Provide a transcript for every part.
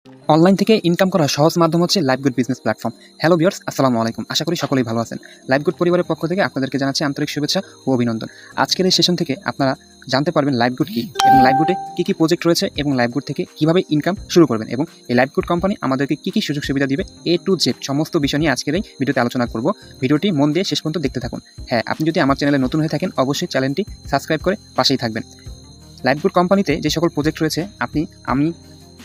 Online থেকে income করার সহজ মাধ্যম হচ্ছে LiveGood business platform. Hello viewers, আসসালামু আলাইকুম। আশা করি সকলেই ভালো আছেন। লাইভগুড পরিবারের পক্ষ থেকে আপনাদেরকে জানাচ্ছি আন্তরিক শুভেচ্ছা ও অভিনন্দন। আজকের এই সেশন থেকে আপনারা জানতে পারবেন লাইভগুড কী এবং লাইভগুডে কী কী প্রজেক্ট রয়েছে এবং লাইভগুড থেকে কীভাবে ইনকাম শুরু করবেন এবং এই লাইভগুড কোম্পানি আমাদেরকে কী কী সুযোগ সুবিধা দিবে, A to Z সমস্ত বিষয় নিয়ে আজকের এই ভিডিওতে আলোচনা করব। ভিডিওটি মন দিয়ে শেষ পর্যন্ত দেখতে থাকুন। হ্যাঁ, আপনি যদি আমার চ্যানেলে নতুন হয়ে থাকেন অবশ্যই চ্যানেলটি সাবস্ক্রাইব করে পাশেই থাকবেন। লাইভগুড কোম্পানিতে যে সকল প্রজেক্ট রয়েছে আমি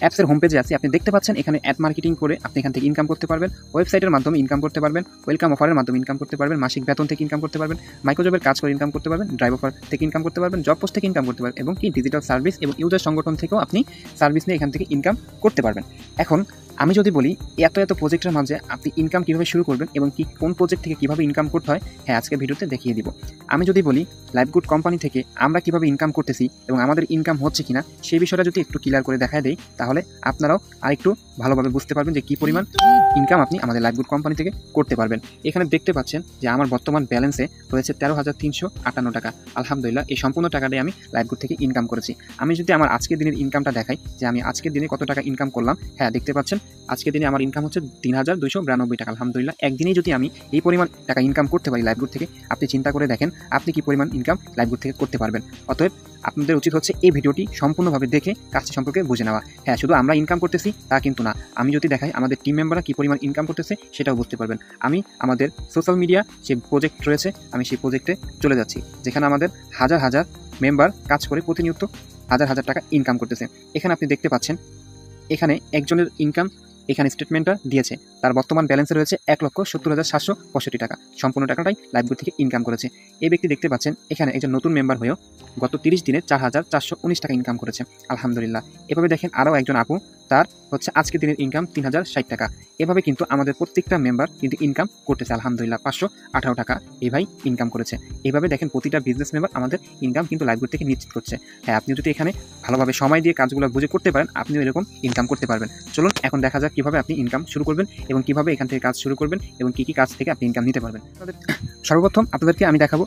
অ্যাপসের হোম পেজে আছি, আপনি দেখতে পাচ্ছেন এখানে অ্যাড মার্কেটিং করে আপনি এখান থেকে ইনকাম করতে পারবেন, ওয়েবসাইটের মাধ্যমে ইনকাম করতে পারবেন, ওয়েলকাম অফারের মাধ্যমে ইনকাম করতে পারবেন, মাসিক বেতন থেকে ইনকাম করতে পারবেন, মাইক্রোজবের কাজ করে ইনকাম করতে পারবেন, ড্রাইভ অফার থেকে ইনকাম করতে পারবেন, জব পোস্ট থেকে ইনকাম করতে পারবেন এবং কি ডিজিটাল সার্ভিস এবং ইউজার সংগঠন থেকেও আপনি সার্ভিস নিয়ে এখান থেকে ইনকাম করতে পারবেন। এখন আমি যদি বলি এত প্রজেক্টের মাঝে আপনি ইনকাম কীভাবে শুরু করবেন এবং কোন প্রজেক্ট থেকে কীভাবে ইনকাম করতে হয়, হ্যাঁ আজকে ভিডিওতে দেখিয়ে দিব। আমি যদি বলি লাইভগুড কোম্পানি থেকে আমরা কীভাবে ইনকাম করতেছি এবং আমাদের ইনকাম হচ্ছে কিনা সেই বিষয়টা যদি একটু ক্লিয়ার করে দেখায় দেই, তাহলে আপনারাও আরেকটু ভালোভাবে বুঝতে পারবেন যে কী পরিমাণ ইনকাম আপনি আমাদের লাইভগুড কোম্পানি থেকে করতে পারবেন। এখানে দেখতে পাচ্ছেন যে আমার বর্তমান ব্যালেন্সে রয়েছে 13,358 টাকা। আলহামদুলিল্লাহ, এই সম্পূর্ণ টাকাটাই আমি লাইভগুড থেকে ইনকাম করেছি। আমি যদি আমার আজকের দিনের ইনকামটা দেখাই যে আমি আজকের দিনে কত টাকা ইনকাম করলাম, হ্যাঁ দেখতে পাচ্ছেন আজকের দিনে আমার ইনকাম হচ্ছে 3,292 টাকা। আলহামদুলিল্লাহ, একদিনেই যদি আমি এই পরিমাণ টাকা ইনকাম করতে পারি লাইভগুড থেকে, আপনি চিন্তা করে দেখেন আপনি কি পরিমাণ ইনকাম লাইভগুড থেকে করতে পারবেন। অতএব আপনাদের উচিত হচ্ছে এই ভিডিওটি সম্পূর্ণভাবে দেখে কাজটি সম্পর্কে বুঝে নেওয়া। হ্যাঁ, শুধু আমরা ইনকাম করতেছি তা কিন্তু না, আমি যদি দেখাই আমাদের টিম মেম্বাররা কী পরিমাণ ইনকাম করতেছে সেটাও বুঝতে পারবেন। আমি আমাদের সোশ্যাল মিডিয়া যে প্রজেক্ট রয়েছে আমি সেই প্রজেক্টে চলে যাচ্ছি, যেখানে আমাদের হাজার হাজার মেম্বার কাজ করে প্রতিনিয়ত হাজার হাজার টাকা ইনকাম করতেছে। এখানে আপনি দেখতে পাচ্ছেন এখানে একজনের ইনকাম এখানে স্টেটমেন্টটা দিয়েছে, তার বর্তমান ব্যালেন্সে রয়েছে 1,70,765 টাকা। সম্পূর্ণ টাকাটাই লাইভগুড থেকে ইনকাম করেছে। এই ব্যক্তি দেখতে পাচ্ছেন এখানে একজন নতুন মেম্বার হয়েও গত 30 দিনে 4,419 টাকা ইনকাম করেছে। আলহামদুলিল্লাহ। এভাবে দেখেন আরও একজন আপু, তার হচ্ছে আজকের দিনের ইনকাম 3,060 টাকা। এভাবে কিন্তু আমাদের প্রত্যেকটা মেম্বার কিন্তু ইনকাম করতেছে। আলহামদুলিল্লাহ, 518 টাকা এই ভাই ইনকাম করেছে। এভাবে দেখেন প্রতিটা বিজনেস মেম্বার আমাদের ইনকাম কিন্তু লাইভগুড থেকে নিশ্চিত করছে। হ্যাঁ, আপনি যদি এখানে ভালোভাবে সময় দিয়ে কাজগুলো বুঝে করতে পারেন, আপনিও এরকম ইনকাম করতে পারবেন। চলুন এখন দেখা যাক কীভাবে আপনি ইনকাম শুরু করবেন এবং কীভাবে এখান থেকে কাজ শুরু করবেন এবং কী কী কাজ থেকে আপনি ইনকাম নিতে পারবেন। সর্বপ্রথম আপনাদেরকে আমি দেখাবো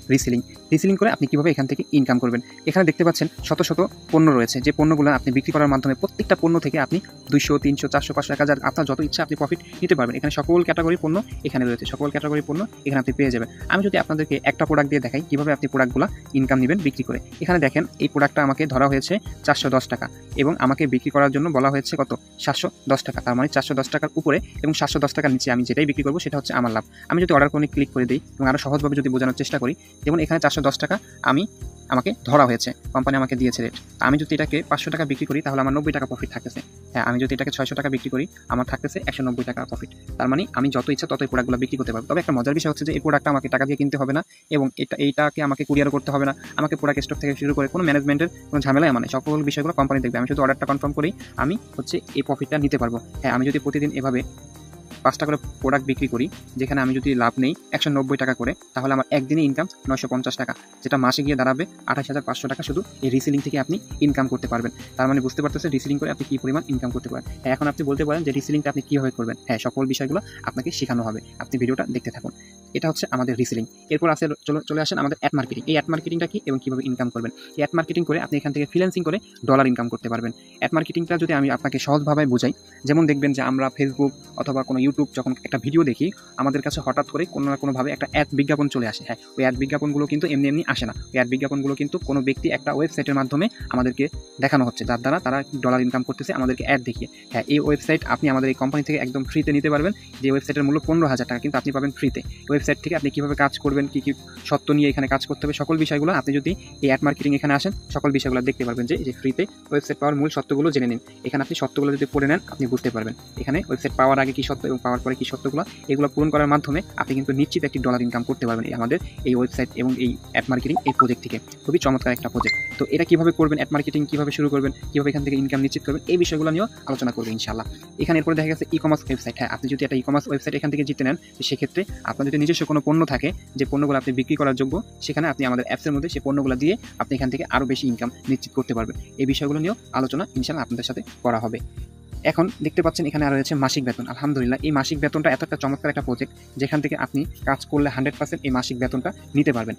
রিসেলিং করে আপনি কীভাবে এখান থেকে ইনকাম করবেন। এখানে দেখতে পাচ্ছেন শত শত পণ্য রয়েছে, যে পণ্যগুলো আপনি বিক্রি করার মাধ্যমে প্রত্যেকটা পণ্য থেকে আপনি 200, 300, 400, 500, 1000 আপনার যত ইচ্ছা আপনি প্রফিট নিতে পারবেন। এখানে সকল ক্যাটাগরি পণ্য এখানে রয়েছে, সকল ক্যাটাগরি পণ্য এখানে আপনি পেয়ে যাবেন। আমি যদি আপনাদেরকে একটা প্রোডাক্ট দিয়ে দেখাই কীভাবে আপনি প্রোডাক্টগুলো ইনকাম নেবেন বিক্রি করে। এখানে দেখেন এই প্রোডাক্টটা আমাকে ধরা হয়েছে 410 টাকা এবং আমাকে বিক্রি করার জন্য বলা হয়েছে কত 710 টাকা। তার মানে 410 টাকার উপরে এবং 710 টাকার নিচে আমি যেটাই বিক্রি করবো সেটা হচ্ছে আমার লাভ। আমি যদি অর্ডার করে ক্লিক করে দিই এবং আরও সহজভাবে যদি বোঝানোর চেষ্টা করি, যেমন এখানে 410 টাকা আমাকে ধরা হয়েছে, কোম্পানি আমাকে দিয়েছে রেট। আমি যদি এটাকে 500 টাকা বিক্রি করি তাহলে আমার 90 টাকা প্রফিট থাকতেছে। হ্যাঁ, আমি যদি এটাকে 600 টাকা বিক্রি করি আমার থাকতেছে 190 টাকা প্রফিট। তার মানে আমি যত ইচ্ছা ততই প্রোডাক্টগুলো বিক্রি করতে পারবো। তবে একটা মজার বিষয় হচ্ছে যে এই প্রোডাক্টটা আমাকে টাকা দিয়ে কিনতে হবে না এবং এইটাকে আমাকে কুরিয়ার করতে হবে না, আমাকে প্রোডাক্ট স্টক থেকে শুরু করে কোনো ম্যানেজমেন্টের কোনো ঝামেলাই মানে সকল বিষয়গুলো কোম্পানি দেখবে। আমি শুধু অর্ডারটা কনফার্ম করি আমি হচ্ছে এই প্রফিটটা নিতে পারবো। হ্যাঁ, আমি যদি প্রতিদিন এভাবে 5টা করে প্রোডাক্ট বিক্রি করি, যেখানে আমি যদি লাভ নেই 190 টাকা করে, তাহলে আমার একদিনে ইনকাম 950 টাকা, যেটা মাসে গিয়ে দাঁড়াবে 28,500 টাকা। শুধু এই রিসেলিং থেকে আপনি ইনকাম করতে পারবেন। তার মানে বুঝতে পারতেছেন রিসেলিং করে আপনি কী পরিমাণ ইনকাম করতে পারেন। হ্যাঁ, এখন আপনি বলতে পারেন যে রিসেলিংটা আপনি কীভাবে করবেন। হ্যাঁ, সকল বিষয়গুলো আপনাকে শেখানো হবে, আপনি ভিডিওটা দেখতে থাকুন। এটা হচ্ছে আমাদের রিসেলিং। এরপর চলে আসেন আমাদের অ্যাড মার্কেটিং। এই অ্যাড মার্কেটিংটা কি এবং কীভাবে ইনকাম করবেন। এই অ্যাড মার্কেটিং করে আপনি এখান থেকে ফ্রিল্যান্সিং করে ডলার ইনকাম করতে পারবেন। অ্যাড মার্কেটিংটা যদি আমি আপনাকে সহজভাবে বোঝাই, যেমন দেখবেন যে আমরা ফেসবুক অথবা কোনো ইউটিউব যখন একটা ভিডিও দেখি, আমাদের কাছে হঠাৎ করে কোনো না কোনোভাবে একটা অ্যাড বিজ্ঞাপন চলে আসে। হ্যাঁ, ওই অ্যাড বিজ্ঞাপনগুলো কিন্তু এমনি আসে না। ওই অ্যাড বিজ্ঞাপনগুলো কিন্তু কোনো ব্যক্তি একটা ওয়েবসাইটের মাধ্যমে আমাদেরকে দেখানো হচ্ছে, যার দ্বারা তারা ডলার ইনকাম করতেছে আমাদেরকে অ্যাড দেখিয়ে। হ্যাঁ, এই ওয়েবসাইট আপনি আমাদের এই কোম্পানি থেকে একদম ফ্রিতে নিতে পারবেন। যে ওয়েবসাইটের মূল্য 15,000 টাকা কিন্তু আপনি পাবেন ফ্রিতে। ওয়েবসাইট থেকে আপনি কীভাবে কাজ করবেন, কী কী সত্ত্ব নিয়ে এখানে কাজ করতে হবে, সকল বিষয়গুলো আপনি যদি এই অ্যাড মার্কেটিং এখানে আসেন সকল বিষয়গুলো দেখতে পারবেন। যে ফ্রিতে ওয়েবসাইট পাওয়ার মূল সত্যগুলো জেনে নিন। এখানে আপনি সত্যগুলো যদি পড়ে নেন আপনি বুঝতে পারবেন এখানে ওয়েবসাইট পাওয়ার আগে কী সত্য এবং পাওয়ার পরে কী সত্যগুলো, এগুলো পূরণ করার মাধ্যমে আপনি কিন্তু নিশ্চিত একটি ডলার ইনকাম করতে পারবেন আমাদের এই ওয়েবসাইট এবং এই অ্যাড মার্কেটিং এই প্রজেক্ট থেকে। খুবই চমৎকার একটা প্রজেক্ট। তো এটা কীভাবে করবেন, অ্যাড মার্কেটিং কীভাবে শুরু করবেন, কীভাবে এখান থেকে ইনকাম নিশ্চিত করবেন, এই বিষয়গুলো নিয়েও আলোচনা করবেন ইনশাআল্লাহ। এখানে এরপরে দেখা গেছে ই কমার্স ওয়েবসাইট। হ্যাঁ, আপনি যদি একটা ই কমার্স ওয়েবসাইট এখান থেকে জিতে নেন, সেক্ষেত্রে আপনার যদি নিজস্ব কোনো পণ্য থাকে যে পণ্যগুলো আপনি বিক্রি করার যোগ্য, সেখানে আপনি আমাদের অ্যাপসের মধ্যে সেই পণ্যগুলো দিয়ে আপনি এখান থেকে আরও বেশি ইনকাম নিশ্চিত করতে পারবেন। এই বিষয়গুলো নিয়েও আলোচনা ইনশাআল্লাহ আপনাদের সাথে করা হবে। এখন দেখতে পাচ্ছেন এখানে আরও রয়েছে মাসিক বেতন। আলহামদুলিল্লাহ, এই মাসিক বেতনটা এত একটা চমৎকার একটা প্রজেক্ট, যেখান থেকে আপনি কাজ করলে 100% এই মাসিক বেতনটা নিতে পারবেন।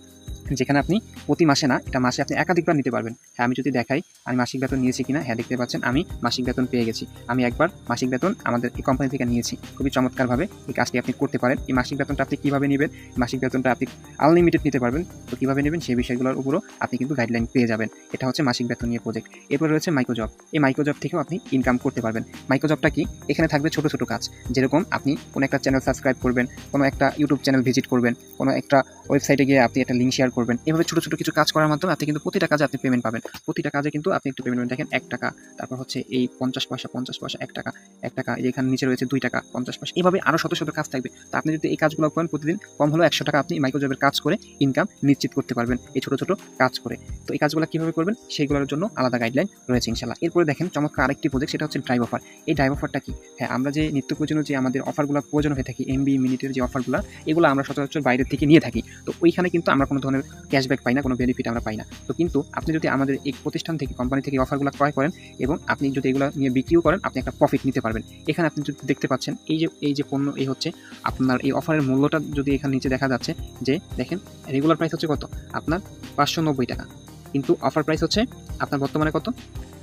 যেখানে আপনি প্রতি মাসে না, এটা মাসে আপনি একাধিকবার নিতে পারবেন। হ্যাঁ, আমি যদি দেখাই আমি মাসিক বেতন নিয়েছি কিনা, হ্যাঁ দেখতে পাচ্ছেন আমি মাসিক বেতন পেয়ে গেছি। আমি একবার মাসিক বেতন আমাদের এই কোম্পানি থেকে নিয়েছি। খুবই চমৎকারভাবে এই কাজটি আপনি করতে পারেন। এই মাসিক বেতনটা আপনি কীভাবে নেবেন, মাসিক বেতনটা আপনি আনলিমিটেড নিতে পারবেন। তো কীভাবে নেবেন সেই বিষয়গুলোর উপরও আপনি কিন্তু গাইডলাইন পেয়ে যাবেন। এটা হচ্ছে মাসিক বেতন নিয়ে প্রজেক্ট। এরপর রয়েছে মাইক্রোজব। এই মাইক্রোজব থেকেও আপনি ইনকাম করতে পারবেন। মাইক্রোজবটা কি? এখানে থাকবে ছোটো ছোটো কাজ, যেরকম আপনি কোনো একটা চ্যানেল সাবস্ক্রাইব করবেন, কোনো একটা ইউটিউব চ্যানেল ভিজিট করবেন, কোনো একটা ওয়েবসাইটে গিয়ে আপনি একটা লিঙ্ক শেয়ার করবেন। এভাবে ছোটো ছোটো কিছু কাজ করার মাধ্যমে আপনি কিন্তু প্রতিটা কাজে আপনি পেমেন্ট পাবেন। প্রতিটা কাজে কিন্তু আপনি একটু পেমেন্ট পাবেন। দেখেন 1 টাকা, তারপর হচ্ছে এই 50 পয়সা, 50 পয়সা, 1 টাকা, 1 টাকা, এখানে নিচে রয়েছে 2 টাকা, 50 পয়সা, এভাবে আরও শত শত কাজ থাকবে। তো আপনি যদি এই কাজগুলো করেন প্রতিদিন কম হলেও 100 টাকা আপনি মাইক্রোজবের কাজ করে ইনকাম নিশ্চিত করতে পারবেন এই ছোটো ছোটো কাজ করে। তো এই কাজগুলো কীভাবে করবেন সেইগুলোর জন্য আলাদা গাইডলাইন রয়েছে ইনশাল্লাহ। এরপরে দেখেন চমৎকার আরেকটি প্রজেক্ট, সেটা হচ্ছে ড্রাইভ অফার। এই ড্রাইভ অফারটা কি? হ্যাঁ, আমরা যে নিত্য প্রয়োজনীয় যে আমাদের অফারগুলো প্রয়োজন হয়ে থাকি, এমবি মিনিটের যে অফারগুলো, এগুলো আমরা সচরাচর বাইরের থেকে নিয়ে থাকি। তো ওইখানে কিন্তু আমরা কোনো ধরনের ক্যাশব্যাক পাই না, কোনো বেনিফিট আমরা পাই না। তো কিন্তু আপনি যদি আমাদের এই প্রতিষ্ঠান থেকে, কোম্পানি থেকে অফারগুলো ক্রয় করেন এবং আপনি যদি এগুলো নিয়ে বিক্রিও করেন, আপনি একটা প্রফিট নিতে পারবেন। এখানে আপনি যদি দেখতে পাচ্ছেন এই যে পণ্য, এই হচ্ছে আপনার এই অফারের মূল্যটা যদি এখানে নিচে দেখা যাচ্ছে যে দেখেন রেগুলার প্রাইস হচ্ছে কত আপনার 590 টাকা, কিন্তু অফার প্রাইস হচ্ছে আপনার বর্তমানে কত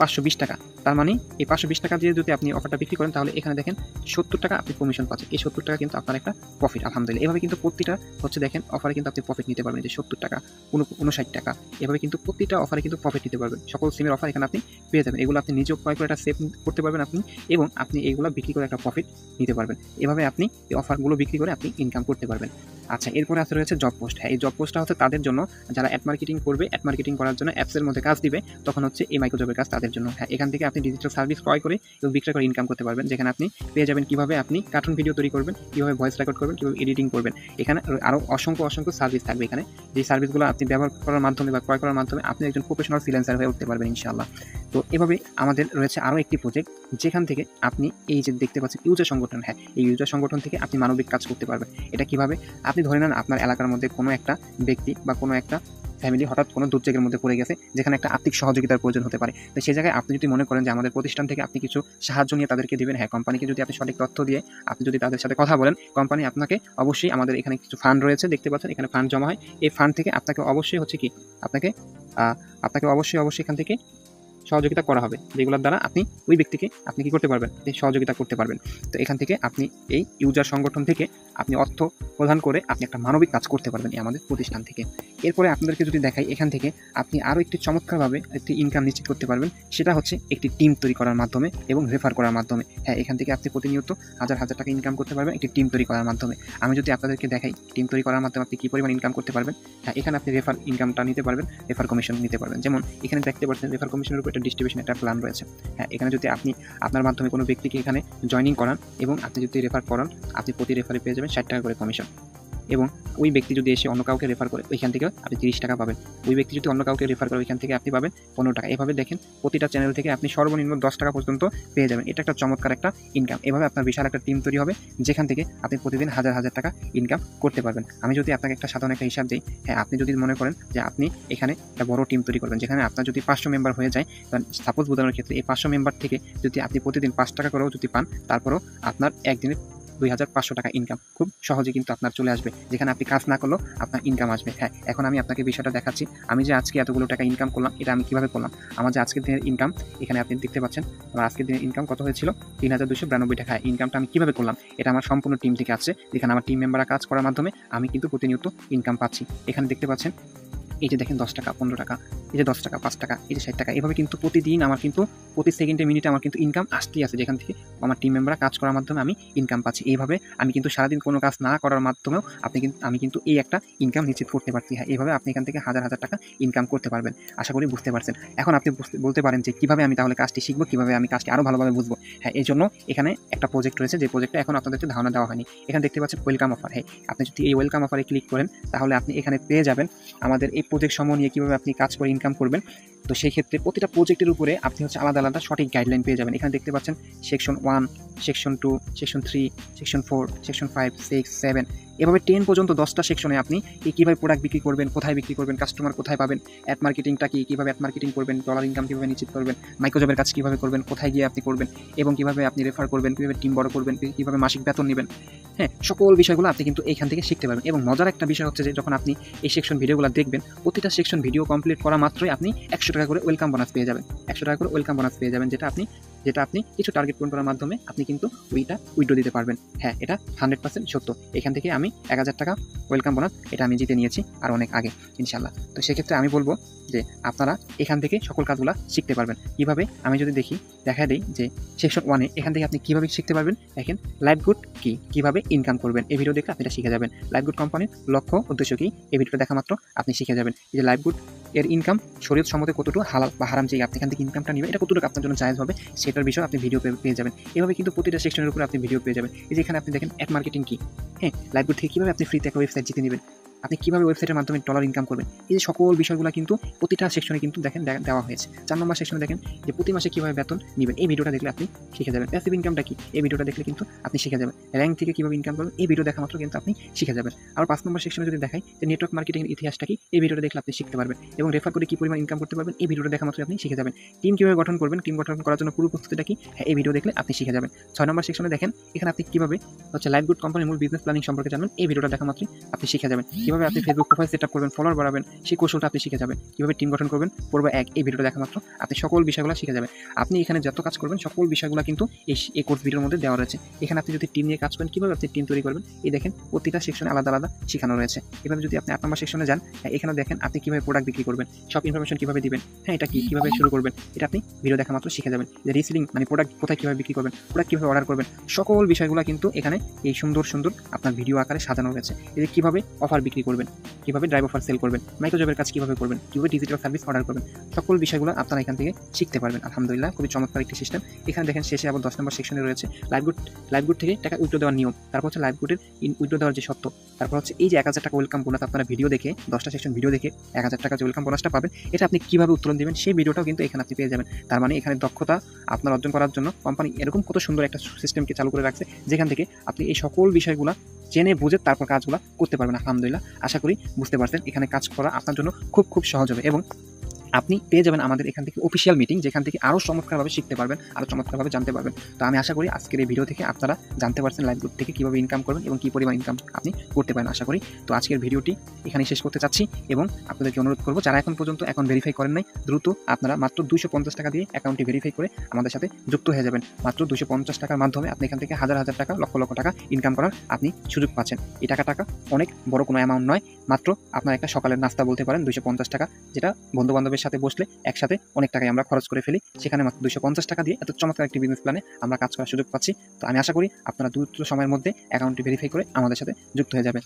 520 টাকা। তার মানে এই 520 টাকা দিয়ে যদি আপনি অফারটা বিক্রি করেন, তাহলে এখানে দেখেন 70 টাকা আপনি কমিশন পাচ্ছেন। এই 70 টাকা কিন্তু আপনার একটা প্রফিট, আলহামদুলিল্লাহ। এভাবে কিন্তু প্রতিটা হচ্ছে দেখেন অফারে কিন্তু আপনি প্রফিট নিতে পারবেন। যে 70 টাকা, 59 টাকা, এভাবে কিন্তু প্রতিটা অফারে কিন্তু প্রফিট নিতে পারবেন। সকল সিমের অফার এখানে আপনি পেয়ে যাবেন। এগুলো আপনি নিজেও ক্রয় করে একটা সেভ করতে পারবেন আপনি, এবং আপনি এইগুলো বিক্রি করে একটা প্রফিট নিতে পারবেন। এভাবে আপনি এই অফারগুলো বিক্রি করে আপনি ইনকাম করতে পারবেন। আচ্ছা, এরপরে আছে রয়েছে জব পোস্ট। হ্যাঁ, এই জব পোস্টটা হচ্ছে তাদের জন্য যারা অ্যাড মার্কেটিং করবে। অ্যাড মার্কেটিং করার জন্য অ্যাপসের মধ্যে কাজ দিবে, তখন হচ্ছে এই মাইক্রোজবের কাজ তাদের জন্য। হ্যাঁ, এখান থেকে আপনি ডিজিটাল সার্ভিস ক্রয় করে এবং বিক্রয় করে ইনকাম করতে পারবেন। যেখানে আপনি পেয়ে যাবেন কীভাবে আপনি কার্টুন ভিডিও তৈরি করবেন, কীভাবে ভয়েস রেকর্ড করবেন, কীভাবে এডিটিং করবেন। এখানে আরও অসংখ্য সার্ভিস থাকবে। এখানে যে সার্ভিসগুলো আপনি ব্যবহার করার মাধ্যমে বা ক্রয় করার মাধ্যমে আপনি একজন প্রফেশনাল ফ্রিল্যান্সার হয়ে উঠতে পারবেন ইনশাআল্লাহ। তো এভাবে আমাদের রয়েছে আরও একটি প্রজেক্ট, যেখান থেকে আপনি এই যে দেখতে পাচ্ছেন ইউজার সংগঠন। হ্যাঁ, এই ইউজার সংগঠন থেকে আপনি মানবিক কাজ করতে পারবেন। এটা কীভাবে? আপনি ধরে নেন আপনার এলাকার মধ্যে কোনো একটা ব্যক্তি বা কোনো একটা ফ্যামিলি হঠাৎ কোনো দুর্যোগের মধ্যে পড়ে গেছে, যেখানে একটা আর্থিক সহযোগিতার প্রয়োজন হতে পারে। তো সেই জায়গায় আপনি যদি মনে করেন যে আমাদের প্রতিষ্ঠান থেকে আপনি কিছু সাহায্য নিয়ে তাদেরকে দেবেন, হ্যাঁ, কোম্পানিকে যদি আপনি সঠিক তথ্য দিয়ে আপনি যদি তাদের সাথে কথা বলেন, কোম্পানি আপনাকে অবশ্যই, আমাদের এখানে কিছু ফান্ড রয়েছে, দেখতে পাচ্ছেন এখানে ফান্ড জমা হয়। এই ফান্ড থেকে আপনাকে অবশ্যই হচ্ছে কি আপনাকে অবশ্যই এখান থেকে সহযোগিতা করা হবে, যেগুলোর দ্বারা আপনি ওই ব্যক্তিকে আপনি কী করতে পারবেন, সহযোগিতা করতে পারবেন। তো এখান থেকে আপনি এই ইউজার সংগঠন থেকে আপনি অর্থ প্রদান করে আপনি একটা মানবিক কাজ করতে পারবেন এই আমাদের প্রতিষ্ঠান থেকে। এরপরে আপনাদেরকে যদি দেখাই, এখান থেকে আপনি আরও একটি চমৎকারভাবে একটি ইনকাম নিশ্চিত করতে পারবেন। সেটা হচ্ছে একটি টিম তৈরি করার মাধ্যমে এবং রেফার করার মাধ্যমে। হ্যাঁ, এখান থেকে আপনি প্রতিনিয়ত হাজার টাকা ইনকাম করতে পারবেন একটি টিম তৈরি করার মাধ্যমে। আমি যদি আপনাদেরকে দেখাই টিম তৈরি করার মাধ্যমে আপনি কী পরিমাণ ইনকাম করতে পারবেন। হ্যাঁ, এখানে আপনি রেফার ইনকামটা নিতে পারবেন, রেফার কমিশন নিতে পারবেন। যেমন এখানে দেখতে পাচ্ছেন রেফার কমিশনের উপর একটা ডিস্ট্রিবিউশন একটা প্ল্যান রয়েছে। হ্যাঁ, এখানে যদি আপনি আপনার মাধ্যমে কোনো ব্যক্তিকে এখানে জয়েনিং করান এবং আপনি যদি রেফার করান, আপনি প্রতি রেফারে পেয়ে যাবেন 60 টাকা করে কমিশন। এবং ওই ব্যক্তি যদি এসে অন্য কাউকে রেফার করে, ওইখান থেকে আপনি 30 টাকা পাবেন। ওই ব্যক্তি যদি অন্য কাউকে রেফার করে, ওইখান থেকে আপনি পাবেন 15 টাকা। এভাবে দেখেন প্রতিটা চ্যানেল থেকে আপনি সর্বনিম্ন 10 টাকা পর্যন্ত পেয়ে যাবেন। এটা একটা চমৎকার একটা ইনকাম। এভাবে আপনার বিশাল একটা টিম তৈরি হবে, যেখান থেকে আপনি প্রতিদিন হাজার টাকা ইনকাম করতে পারবেন। আমি যদি আপনাকে একটা সাধারণ একটা হিসাব দিই, হ্যাঁ, আপনি যদি মনে করেন যে আপনি এখানে একটা বড় টিম তৈরি করবেন, যেখানে আপনার যদি 500 মেম্বার হয়ে যায়, সাপোজ বোঝানোর ক্ষেত্রে এই 500 মেম্বার থেকে যদি আপনি প্রতিদিন 5 টাকা করেও যদি পান, তারপরেও আপনার একদিনে 2500 টাকা ইনকাম খুব সহজে কিন্তু আপনার চলে আসবে, যেখানে আপনি কাজ না করলেও আপনার ইনকাম আসবে। হ্যাঁ, এখন আমি আপনাকে বিষয়টা দেখাচ্ছি। আমি যে আজকে এতগুলো টাকা ইনকাম করলাম, এটা আমি কীভাবে করলাম। আমার যে আজকের দিনের ইনকাম, এখানে আপনি দেখতে পাচ্ছেন আমার আজকের দিনের ইনকাম কত হয়েছিল, 3292 টাকা। ইনকামটা আমি কীভাবে করলাম, এটা আমার সম্পূর্ণ টিম থেকে আসছে, যেখানে আমার টিম মেম্বাররা কাজ করার মাধ্যমে আমি কিন্তু প্রতিনিয়ত ইনকাম পাচ্ছি। এখানে দেখতে পাচ্ছেন এই যে দেখেন 10 টাকা, 15 টাকা, এই যে 10 টাকা, 5 টাকা, এই যে 60 টাকা। এভাবে কিন্তু প্রতিদিন আমার কিন্তু প্রতি সেকেন্ডে মিনিটে আমার কিন্তু ইনকাম আসতেই আছে, যেখান থেকে আমার টিম মেম্বাররা কাজ করার মাধ্যমে আমি ইনকাম পাচ্ছি। এইভাবে আমি কিন্তু সারাদিন কোনো কাজ না করার মাধ্যমেও আমি কিন্তু এই একটা ইনকাম নিশ্চিত করতে পারছি। হ্যাঁ, এইভাবে আপনি এখান থেকে হাজার টাকা ইনকাম করতে পারবেন। আশা করি বুঝতে পারছেন। এখন আপনি বলতে পারেন যে কীভাবে আমি তাহলে কাজটি শিখবো, কীভাবে আমি কাজটি আরও ভালোভাবে বুঝবো। হ্যাঁ, এই জন্য এখানে একটা প্রজেক্ট রয়েছে, যে প্রজেক্টটা এখন আপনাদেরকে ধারণা দেওয়া হয়নি। এখানে দেখতে পাচ্ছেন ওয়েলকাম অফার। হ্যাঁ, আপনি যদি এই ওয়েলকাম অফারে ক্লিক করেন, তাহলে আপনি এখানে পেয়ে যাবেন আমাদের এই প্রজেক্ট সমূহ নিয়ে কীভাবে আপনি কাজ করে ইনকাম করবেন। তো সেই ক্ষেত্রে প্রতিটা প্রজেক্টের উপরে আপনি হচ্ছে আলাদা সঠিক গাইডলাইন পেয়ে যাবেন। এখানে দেখতে পাচ্ছেন section 1, section 2, section 3, section 4, section 5, 6, 7 এভাবে 10 পর্যন্ত 10টা সেকশনে আপনি কীভাবে প্রোডাক্ট বিক্রি করবেন, কোথায় বিক্রি করবেন, কাস্টমার কোথায় পাবেন, অ্যাড মার্কেটিংটা কীভাবে অ্যাড মার্কেটিং করবেন, ডলার ইনকাম কীভাবে নিশ্চিত করবেন, মাইক্রোজবের কাজ কীভাবে করবেন, কোথায় গিয়ে আপনি করবেন এবং কীভাবে আপনি রেফার করবেন, কীভাবে টিম বড় করবেন, কীভাবে মাসিক বেতন নেবেন। হ্যাঁ, সকল বিষয়গুলো আপনি কিন্তু এইখান থেকে শিখতে পারবেন। এবং মজার একটা বিষয় হচ্ছে যে যখন আপনি এই সেকশন ভিডিওগুলো দেখবেন, প্রতিটা সেকশন ভিডিও কমপ্লিট করা মাত্রই আপনি 100 টাকা করে ওয়েলকাম বোনাস পেয়ে যাবেন। 100 টাকা করে ওয়েলকাম বোনাস পেয়ে যাবেন, যেটা আপনি কিছু টার্গেট পূরণ করার মাধ্যমে আপনি কিন্তু ওইটা উইথড্র দিতে পারবেন। হ্যাঁ, এটা 100% সত্য। এখান থেকে আমি 1000 টাকা ওয়েলকাম বোনাস এটা আমি জিতে নিয়েছি আর অনেক আগে ইনশাল্লাহ। তো সেক্ষেত্রে আমি বলবো যে আপনারা এখান থেকে সকল কাজগুলো শিখতে পারবেন। কীভাবে আমি যদি দেখা দিই যে সেকশন 1-এ এখান থেকে আপনি কীভাবে শিখতে পারবেন। দেখেন লাইভগুড কীভাবে ইনকাম করবেন, এই ভিডিও দেখলে আপনি এটা শিখে যাবেন। লাইভগুড কোম্পানির লক্ষ্য উদ্দেশ্য কী, এই ভিডিওটা দেখা মাত্র আপনি শিখে যাবেন। এই যে লাইভগুড এর ইনকাম শরীয়ত সম্মতে কতটুকু হালাল বা হারাম, যে আপনি এখান থেকে ইনকামটা নেবেন এটা কতটুকু আপনার জন্য জায়েজ হবে সেটার বিষয়ে আপনি ভিডিও পেয়ে যাবেন। এভাবে কিন্তু প্রতিটা সেকশনের উপরে আপনি ভিডিও পেয়ে যাবেন। এই যে এখানে আপনি দেখেন অ্যাড মার্কেটিং কী, হ্যাঁ, লাইভগুড থেকে কীভাবে আপনি ফ্রিতে একটা ওয়েবসাইট জিতে নেবেন, আপনি কীভাবে ওয়েবসাইটের মাধ্যমে ডলার ইনকাম করবেন, এই যে সকল বিষয়গুলো কিন্তু প্রতিটা সেকশনে কিন্তু দেখেন দেওয়া হয়েছে। 4 নম্বর সেকশনে দেখেন যে প্রতি মাসে কীভাবে বেতন নেবেন, এই ভিডিওটা দেখলে আপনি শিখে যাবেন। প্যাসিভ ইনকামটা কি, এই ভিডিওটা দেখলে কিন্তু আপনি শিখে যাবেন। র্যাঙ্ক থেকে কীভাবে ইনকাম করবেন, এই ভিডিও দেখা মাত্র কিন্তু আপনি শিখে যাবেন। আর 5 নম্বর সেকশনে যদি দেখাই যে নেটওয়ার্ক মার্কেটিংয়ের ইতিহাসটা কি, এই ভিডিওটা দেখলে আপনি শিখতে পারবেন। এবং রেফার করে কী পরিমাণ ইনকাম করতে পারবেন, এই ভিডিওটা দেখা মাত্র আপনি শিখে যাবেন। টিম কীভাবে গঠন করবেন, টিম গঠন করার জন্য পুরো প্রস্তুতিটা কি, হ্যাঁ, এই ভিডিও দেখলে আপনি শিখে যাবেন। 6 নম্বর সেকশনে দেখেন এখানে আপনি কীভাবে লাইভগুড কোম্পানির মূল বিজনেস প্ল্যানিং সম্পর্কে জানবেন, এই ভিডিওটা দেখা মাত্রই আপনি শিখে যাবেন। কীভাবে আপনি ফেসবুক প্রোফাইল সেট আপ করবেন, ফলোয়ার বাড়াবেন, সেই কৌশলটা আপনি শিখে যাবেন। কীভাবে টিম গঠন করবেন, পর্ব 1, এই ভিডিওটা দেখা মাত্র আপনি সকল বিষয়গুলো শিখে যাবেন। আপনি এখানে যত কাজ করবেন সকল বিষয়গুলো কিন্তু এই কোর্স ভিডিওর মধ্যে দেওয়া রয়েছে। এখানে আপনি যদি টিম নিয়ে কাজ করেন, কীভাবে আপনি টিম তৈরি করবেন, এই দেখেন প্রতিটা সেকশনে আলাদা আলাদা শেখানো রয়েছে। এভাবে যদি আপনি 8 নম্বর সেকশনে যান, এখানে দেখেন আপনি কীভাবে প্রোডাক্ট বিক্রি করবেন, সব ইনফরমেশন কীভাবে দিবেন, হ্যাঁ, এটা কীভাবে শুরু করবেন, এটা আপনি ভিডিও দেখা মাত্র শিখে যাবেন। যে রিসেলিং মানে প্রোডাক্ট কোথায় কীভাবে বিক্রি করবেন, প্রোডাক্ট কীভাবে অর্ডার করবেন, সকল বিষয়গুলো কিন্তু এখানে এই সুন্দর সুন্দর আপনার ভিডিও আকারে সাজানো রয়েছে। এই যে কীভাবে অফার বিক্রি করবেন, কীভাবে ড্রাইভ অফার সেল করবেন, মাইক্রোজবের কাজ কীভাবে করবেন, কীভাবে ডিজিটাল সার্ভিস অর্ডার করবেন, সকল বিষয়গুলো আপনারা এখান থেকে শিখতে পারবেন। আলহামদুলিল্লাহ, খুবই চমৎকার একটি সিস্টেম। এখানে দেখেন শেষে আবার 10 নম্বর সেকশনে রয়েছে লাইভগুড থেকে টাকা উইথড্র দেওয়ার নিয়ম, তারপর হচ্ছে লাইভগুডের উইথড্র দেওয়ার যে সত্য, তারপর হচ্ছে এই যে 1000 টাকা ওয়েলকাম বোনাস আপনারা ভিডিও দেখে 10টা সেকশন ভিডিও দেখে 1000 টাকা যে ওয়েলকাম বোনাসটা পাবেন, এটা আপনি কীভাবে উত্তোলন দেবেন সেই ভিডিওটাও কিন্তু এখানে আপনি পেয়ে যাবেন। তার মানে এখানে দক্ষতা আপনার অর্জন করার জন্য কোম্পানি এরকম কত সুন্দর একটা সিস্টেমকে চালু করে রাখছে, যেখান থেকে আপনি এই সকল বিষয়গুলো জেনে বুঝে তারপর কাজগুলো করতে পারবেন। আলহামদুলিল্লাহ, আশা করি বুঝতে পারছেন এখানে কাজ করা আপনার জন্য খুব সহজ হবে। এবং আপনি পেয়ে যাবেন আমাদের এখান থেকে অফিসিয়াল মিটিং, যেখান থেকে আরও চমৎকারভাবে শিখতে পারবেন, আরও চমৎকারভাবে জানতে পারবেন। তো আমি আশা করি আজকের এই ভিডিও থেকে আপনারা জানতে পারছেন লাইভগুড থেকে কীভাবে ইনকাম করবেন এবং কী পরিমাণ ইনকাম আপনি করতে পারেন আশা করি। তো আজকের ভিডিওটি এখানেই শেষ করতে চাচ্ছি এবং আপনাদেরকে অনুরোধ করবো যারা এখন পর্যন্ত অ্যাকাউন্ট ভেরিফাই করেন নাই, দ্রুত আপনারা মাত্র 250 টাকা দিয়ে অ্যাকাউন্টটি ভেরিফাই করে আমাদের সাথে যুক্ত হয়ে যাবেন। মাত্র 250 টাকার মাধ্যমে আপনি এখান থেকে হাজার টাকা, লক্ষ টাকা ইনকাম করার আপনি সুযোগ পাচ্ছেন। এই টাকা অনেক বড় কোনো অ্যামাউন্ট নয়, মাত্র আপনার একটা সকালের নাস্তা বলতে পারেন 250 টাকা, যেটা বন্ধুবান্ধবের সাথে বসলে একসাথে অনেক টাকাই আমরা খরচ করে ফেলি, সেখানে মাত্র 250 টাকা দিয়ে এত চমৎকার একটি বিজনেস প্ল্যানে আমরা কাজ করার সুযোগ পাচ্ছি। তো আমি আশা করি আপনারা দ্রুত সময়ের মধ্যে অ্যাকাউন্টটি ভেরিফাই করে আমাদের সাথে যুক্ত হয়ে যাবেন।